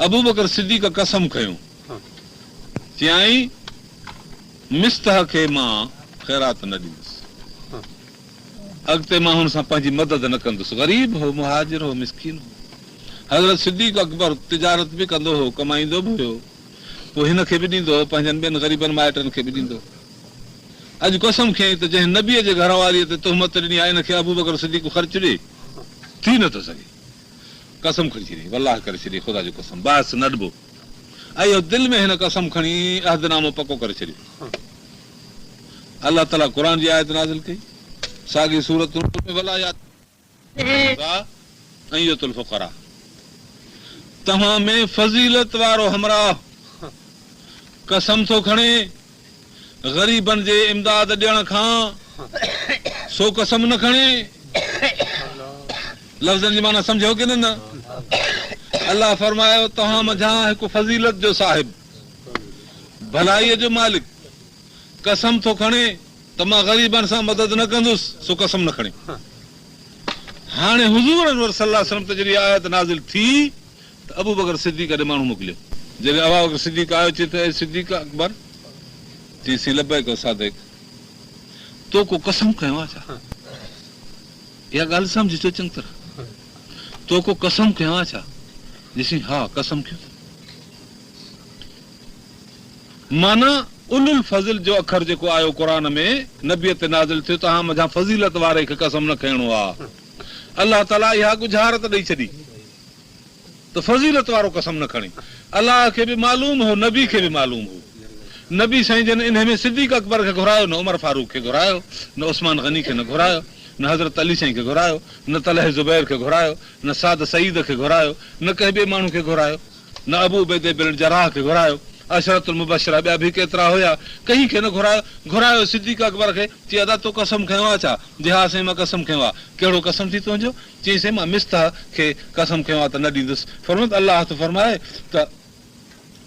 अबू बकर सिद्दीक़ कसम खयूं, चयाईं मिस्तह खे मां ख़ैरात न ॾींदुसि, अॻिते मां हुन सां पंहिंजी मदद न कंदुसि। ग़रीब हो, मुहाजिर हो, मिसकीन हो। हज़रत सिद्दीक़ अकबर तिजारत बि कंदो हो, कमाईंदो बि हुयो, पोइ हिन खे बि ॾींदो हो, पंहिंजनि ॿियनि ग़रीबनि माइटनि खे बि ॾींदो। अॼु कसम खयईं त जंहिं नबीअ जे घर वारीअ ते तुहमत ॾिनी आहे, हिन खे अबू बकर सिद्दीक़ ख़र्च ॾे, थी नथो सघे। कसम खणी छॾी, वल्लाह करे छॾी, ख़ुदा जो कसम, बास न ॾिबो। ऐं इहो दिलि में हिन कसम खणी अहदनामो पको करे छॾियो। अलाह ताला क़ुर जी आयत नाज़िल कई, साॻी सूरत फुक़रा, तव्हां में फज़ीलत वारो हमरा कसम थो खणे ग़रीबनि जे इमदाद ॾियण खां, सो कसम न खणे। लफ़्ज़नि जी माना सम्झो की न? अलाह फरमायो तव्हां मझां हिकु फज़ीलत जो साहिब, भलाईअ जो मालिक कसम थो खणे त मां ग़रीबनि सां मदद न कंदुसि, सो कसम न खणे। हाणे हुज़ूर अनवर सल्लल्लाहु अलैहि वसल्लम ते जॾहिं आयत नाज़िल थी त अबू बकर सिद्दीक़ ॾे माण्हू मोकिलियो। जॾहिं अबू बकर सिद्दीक़ आयो, चए त सिद्दीक़ अकबर, चईसीं लबैक सादिक़, तो को कसम खयो आहे छा? इहा ॻाल्हि सम्झ चङी तरह, तो को कसम खयो आहे छा? ॾिसी, हा कसम कयो। माना उलुल फज़िल जो अखर जेको आयो क़ुर में नबीअ ते नाज़िल थियो, तव्हां मथां फज़ीलत वारे खे कसम न खणणो आहे। अलाह ताला इहा गुज़ारत ॾेई छॾी त फज़ीलत वारो कसम न खणे। अलाह खे बि मालूम हो, नबी खे बि मालूम हो। नबी साईं जन इन में सिद्दीक़ अकबर खे घुरायो, न उमर फारूक खे घुरायो, न उस्मान गनी खे न घुरायो, न हज़रत अली साईं खे घुरायो, न तलह ज़ुबैर खे घुरायो, न साद सईद खे घुरायो, न कंहिं ॿिए माण्हू खे घुरायो, न अबू उबैदा बिन जराह खे घुरायो, अशरतुल मुबशरा ॿिया बि केतिरा हुया, कंहिं खे न घुरायो। घुरायो सिद्दीक़ अकबर खे, चई अदा तो कसम खयो आहे छा? जे हा साईं मां कसम खयो आहे। कहिड़ो कसम थी तुंहिंजो? चई साईं मां मिस्तह खे कसम खयो आहे त न ॾींदुसि। फरमायो अलाह त फरमाए त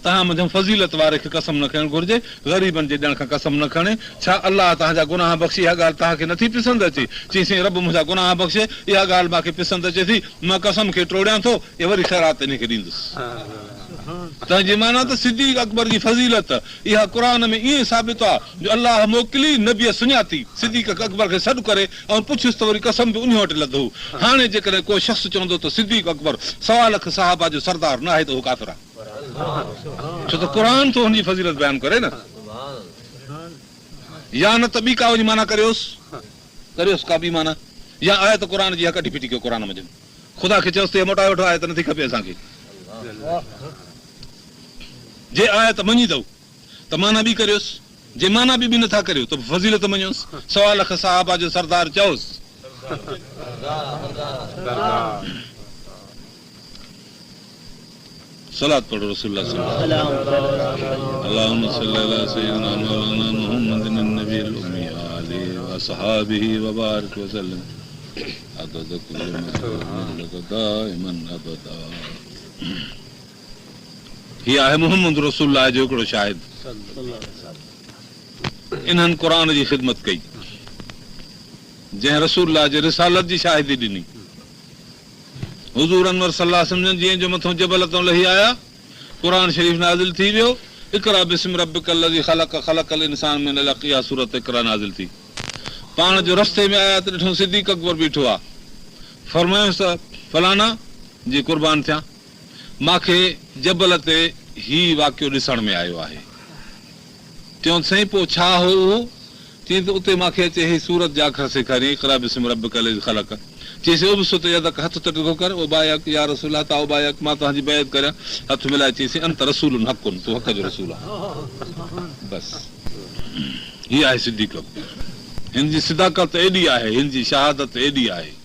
तव्हां मुंहिंजो फज़ीलत वारे खे कसम न खणणु घुरिजे, ग़रीबनि जे ॾियण खां कसम न खणे। छा अलाह तव्हांजा गुनाह बख़्शे? इहा ॻाल्हि तव्हांखे नथी पसंदि अचे? चई साईं रब मुंहिंजा गुनाह बख़्शे, इहा ॻाल्हि मूंखे पसंदि अचे थी, मां कसम खे टोड़ियां थो, इहा वरी ख़ैरात इन खे ॾींदुसि। तंहिंजी माना त सिद्दीक़ अकबर जी फज़ीलत इहा क़ुर में ईअं साबित आहे जो अलाह मोकिली, नबीअ सुञाती, सिद्दीक़ अकबर खे सॾु करे ऐं पुछियुसि त वरी कसम बि उन वटि लधो। हाणे जेकॾहिं को शख़्स चवंदो त सिद्दीक़ अकबर 1.25 लख सहाबा जो सरदार न आहे त उहो काफ़िर आहे, छो त क़ुर तो हुनजी फज़ीलत बयानु करे न। या न त ॿी का हुनजी माना करियोसि का ॿी माना, या आहे त क़ुर जी कढी फिटी कयो क़ुर में, ख़ुदा खे चयोसि त मोटाए वठो आहे त नथी खपे असांखे। जे आहे त मञी अथव त माना बि करियोसि, जे माना बि नथा करियो त फज़ीलत मञोसि। 1.25 लख सहाबा जो सरदार चयोसि। सलात पढ़ो रसूलुल्लाह सल्लल्लाहु अलैहि वसल्लम। ही आहे मोहम्मद रसूलुल्लाह जो हिकिड़ो शाहिद। इन्हनि क़ुर जी ख़िदमत कई, जंहिं रसूलुल्लाह जे रिसालत जी शाहिदी ॾिनी। हुज़ूर अनवर सल्लल्लाहु अलैहि वसल्लम जीअं जो मथां जबल तां लही आया, क़ुर शरीफ़ नाज़िल थी वियो। इक़रा बिस्मि रब्बिकल लज़ी ख़लक़ ख़लक़ल इंसान मिन अलक़, इहा सूरत इक़रा नाज़िल थी। पाण जो रस्ते में आया त ॾिठो सिद्दीक़ अकबर बीठो आहे। फरमायोसि त फलाना जी क़ुर्बान थियां, मूंखे जबल ते ही वाक़ियो ॾिसण में आयो आहे। चयो साईं पोइ छा हो उहो? चई त उते मूंखे अचे ही सूरत जा अखर सेखारियईं, इक़रा बिस्मि रब्बिकल लज़ी ख़लक़। चईसि उबसुत यदक, हथ टको कर, ओ बायक या रसूल अल्लाह, ओ बायक मां तव्हांजी बैत करियां, हथ मिलाए। चईसि अंत रसूलुन हक़ुन, तूं हक़ जो रसूल आहे। बस हीअ आहे सिद्दीक़ अकबर। हिन जी सिदाकत एॾी आहे, हिन जी शहादत एॾी आहे।